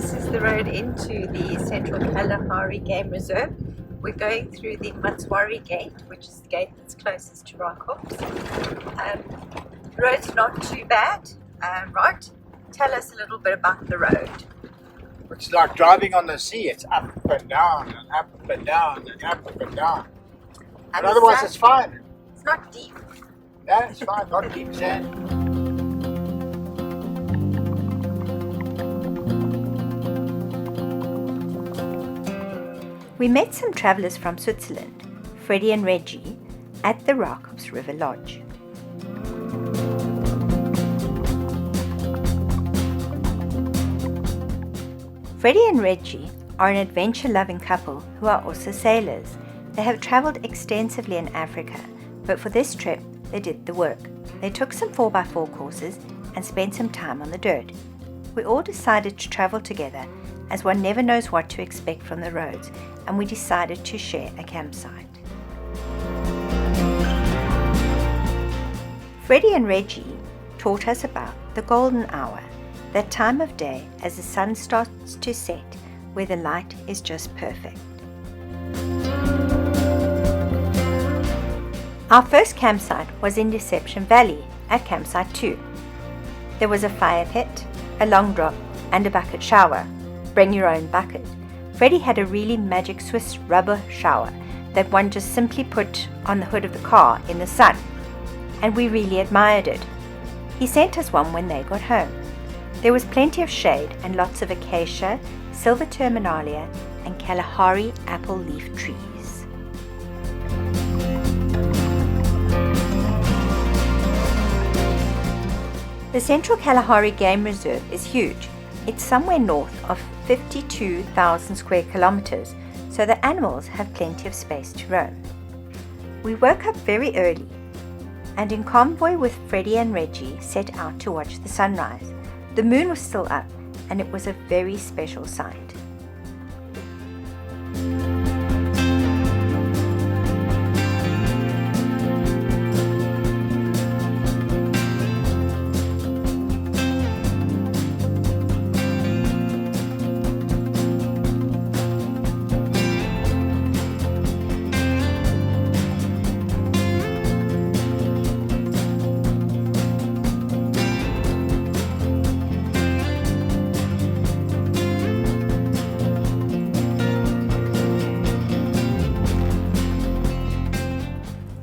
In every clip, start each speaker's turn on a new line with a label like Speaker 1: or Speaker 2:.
Speaker 1: This is the road into the Central Kalahari Game Reserve. We're going through the Matswari Gate, which is the gate that's closest to Rockhops. The road's not too bad. Rod, tell us a little bit about the road.
Speaker 2: It's like driving on the sea. It's up and down and up and down and up and down. But otherwise it's fine.
Speaker 1: It's not deep.
Speaker 2: Yeah, it's fine. Not deep sand.
Speaker 3: We met some travellers from Switzerland, Freddie and Reggie, at the Rockhops River Lodge. Freddie and Reggie are an adventure-loving couple who are also sailors. They have travelled extensively in Africa, but for this trip they did the work. They took some 4x4 courses and spent some time on the dirt. We all decided to travel together as one never knows what to expect from the roads, and we decided to share a campsite. Freddie and Reggie taught us about the golden hour, that time of day as the sun starts to set where the light is just perfect. Our first campsite was in Deception Valley at Campsite 2. There was a fire pit, a long drop and a bucket shower. Bring your own bucket. Freddie had a really magic Swiss rubber shower that one just simply put on the hood of the car in the sun, and we really admired it. He sent us one when they got home. There was plenty of shade and lots of acacia, silver terminalia and Kalahari apple leaf trees. The Central Kalahari Game Reserve is huge. It's somewhere north of 52,000 square kilometers, so the animals have plenty of space to roam. We woke up very early and in convoy with Freddie and Reggie set out to watch the sunrise. The moon was still up and it was a very special sight.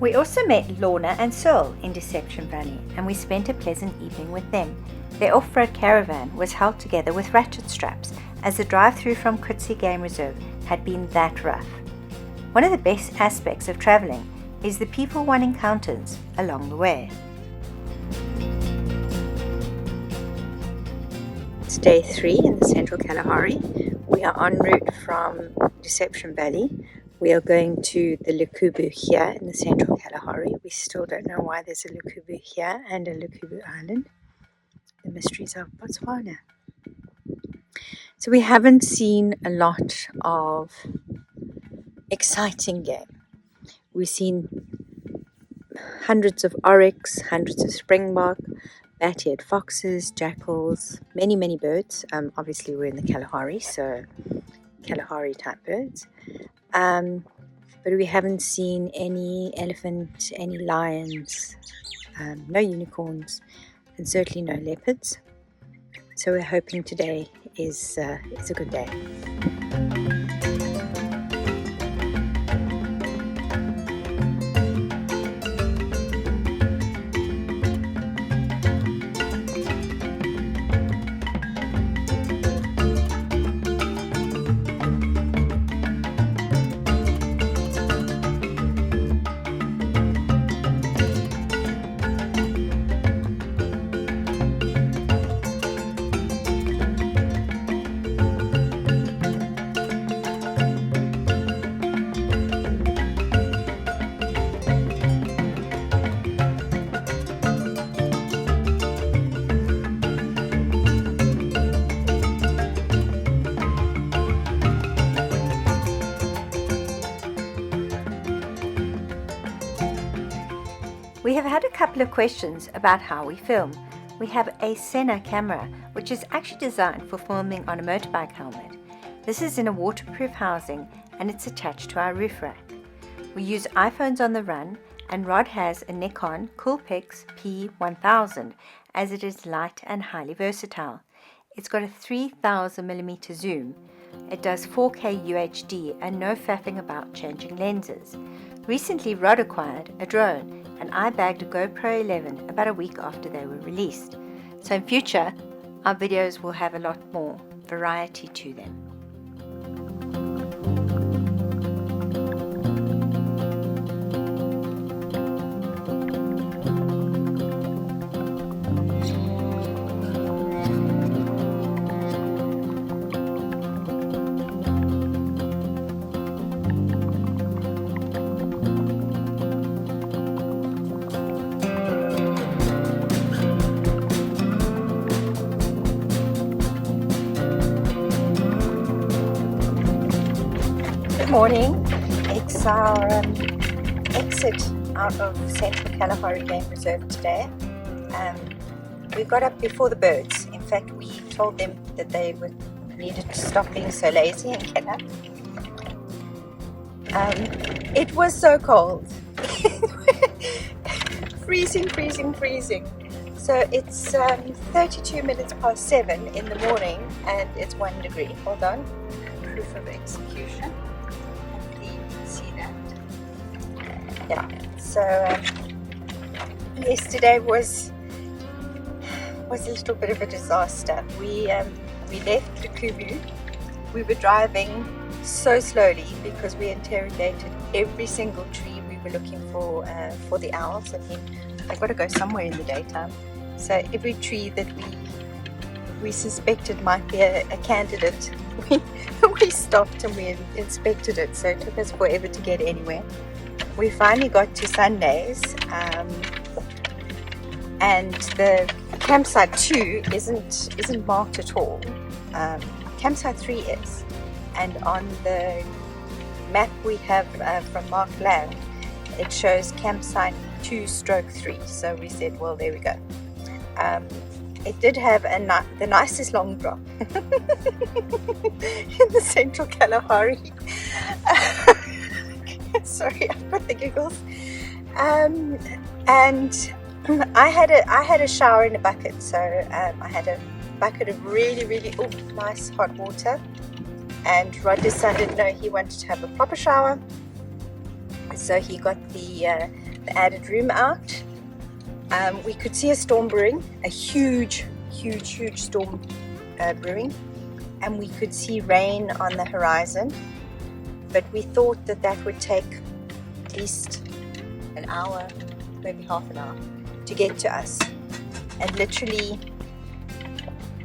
Speaker 3: We also met Lorna and Searle in Deception Valley, and we spent a pleasant evening with them. Their off-road caravan was held together with ratchet straps, as the drive-through from Kutsi Game Reserve had been that rough. One of the best aspects of travelling is the people one encounters along the way. It's day 3 in the Central Kalahari. We are en route from Deception Valley. We are going to the Lukubu here in the Central Kalahari. We still don't know why there's a Lukubu here and a Lukubu Island. The mysteries of Botswana. So we haven't seen a lot of exciting game. We've seen hundreds of oryx, hundreds of springbok, bat-eared foxes, jackals, many birds. Obviously we're in the Kalahari, so Kalahari type birds. But we haven't seen any elephant, any lions, no unicorns, and certainly no leopards. So we're hoping today is a good day. We have had a couple of questions about how we film. we have a Senna camera, which is actually designed for filming on a motorbike helmet. This is in a waterproof housing and it's attached to our roof rack. We use iPhones on the run, and Rod has a Nikon Coolpix P1000 as it is light and highly versatile. It's got a 3000mm zoom. It does 4K UHD and no faffing about changing lenses. Recently Rod acquired a drone and I bagged a GoPro 11 about a week after they were released. So in future, our videos will have a lot more variety to them. Morning. It's our exit out of Central Kalahari Game Reserve today. We got up before the birds. In fact, we told them that they needed to stop being so lazy and get up. It was so cold. freezing. So it's 32 minutes past 7 in the morning and it's 1 degree. Hold on. Proof of execution. Yeah, so yesterday was a little bit of a disaster. We left Lukuvu. We were driving so slowly because we interrogated every single tree we were looking for the owls. I mean, they've got to go somewhere in the daytime. So every tree that we suspected might be a candidate, we stopped and we inspected it. So it took us forever to get anywhere. We finally got to Sundays, and the campsite 2 isn't marked at all. Campsite 3 is, and on the map we have from Mark Land, it shows campsite 2/3. So we said, well, there we go. It did have the nicest long drop in the Central Kalahari. Sorry, I've got the giggles. And I had a shower in a bucket, so I had a bucket of really nice hot water. And Rod decided no, he wanted to have a proper shower, so he got the added room out. We could see a storm brewing, a huge storm brewing, and we could see rain on the horizon. But we thought that would take at least an hour, maybe half an hour to get to us. And literally,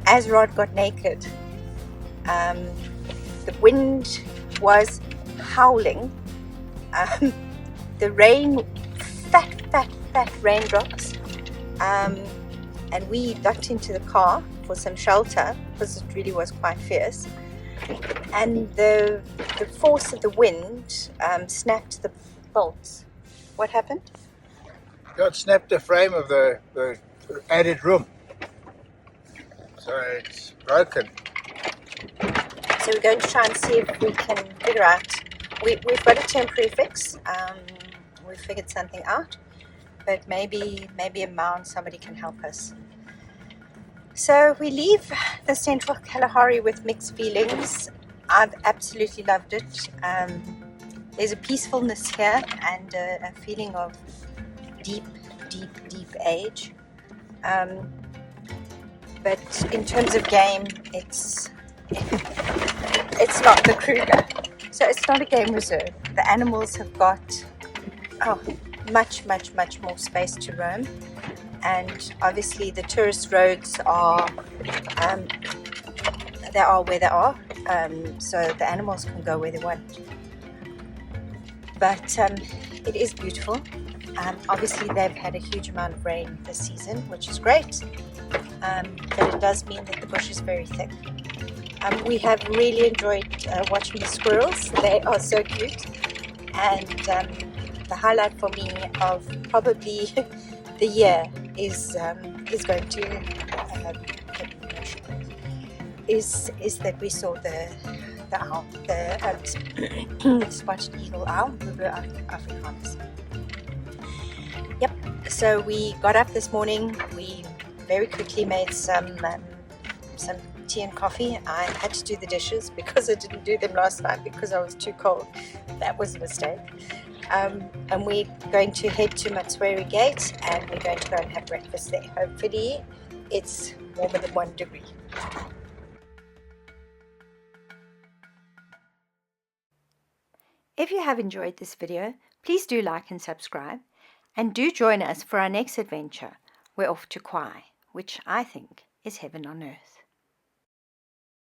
Speaker 3: as Rod got naked, the wind was howling. The rain, fat raindrops. And we ducked into the car for some shelter because it really was quite fierce. And the force of the wind snapped the bolts. What happened?
Speaker 2: It snapped the frame of the added room. So it's broken.
Speaker 1: So we're going to try and see if we can figure out. We've got a temporary fix. We've figured something out. But maybe a mound, somebody can help us. So we leave the Central Kalahari with mixed feelings. I've absolutely loved it. There's a peacefulness here and a feeling of deep age. But in terms of game, it's not the Kruger. So it's not a game reserve. The animals have got much more space to roam. And obviously the tourist roads are they are where they are, so the animals can go where they want. But it is beautiful. Obviously they've had a huge amount of rain this season, which is great, but it does mean that the bush is very thick. We have really enjoyed watching the squirrels. They are so cute, and the highlight for me of probably the year is going to is that we saw the owl, the spotted eagle owl, Bubu africanus. Yep. So we got up this morning. We very quickly made some tea and coffee. I had to do the dishes because I didn't do them last night because I was too cold. That was a mistake. And we're going to head to Matsweri Gate, and we're going to go and have breakfast there. Hopefully it's warmer than 1 degree.
Speaker 3: If you have enjoyed this video, please do like and subscribe, and do join us for our next adventure. We're off to Kauai, which I think is heaven on earth.